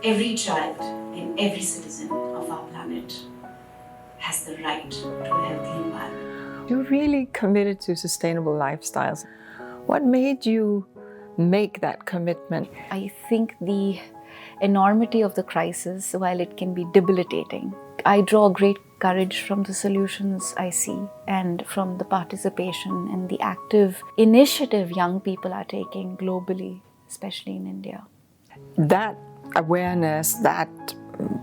every child and every citizen of our planet has the right to a healthy environment. You're really committed to sustainable lifestyles. What made you make that commitment? I think the enormity of the crisis, while it can be debilitating, I draw great courage from the solutions I see and from the participation and the active initiative young people are taking globally, especially in India. That awareness, that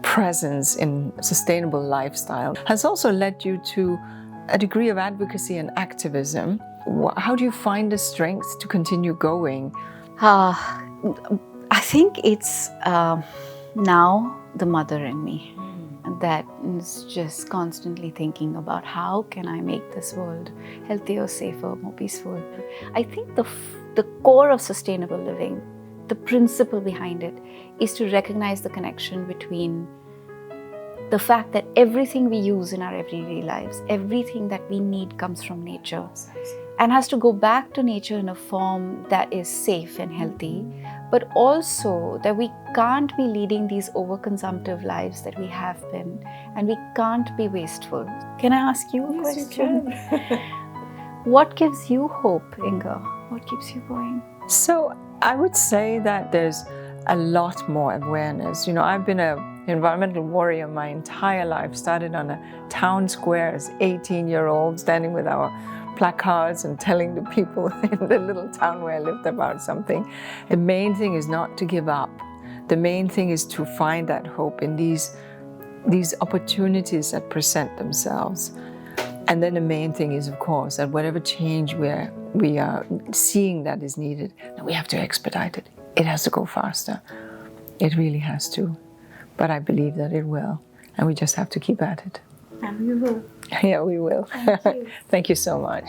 presence in sustainable lifestyle has also led you to a degree of advocacy and activism. How do you find the strength to continue going? I think it's now the mother in me that is just constantly thinking about how can I make this world healthier, safer, more peaceful. I think the core of sustainable living, the principle behind it, is to recognize the connection between the fact that everything we use in our everyday lives, everything that we need comes from nature and has to go back to nature in a form that is safe and healthy, but also that we can't be leading these overconsumptive lives that we have been, and we can't be wasteful. Can I ask you a question? What gives you hope, Inga? What keeps you going? So I would say that there's a lot more awareness. I've been an environmental warrior my entire life. Started on a town square as 18-year-old, standing with our placards and telling the people in the little town where I lived about something. The main thing is not to give up. The main thing is to find that hope in these opportunities that present themselves. And then the main thing is, of course, that whatever change we are seeing that is needed, we have to expedite it. It has to go faster. It really has to. But I believe that it will. And we just have to keep at it. And we will. Yeah, we will. Thank you. Thank you so much.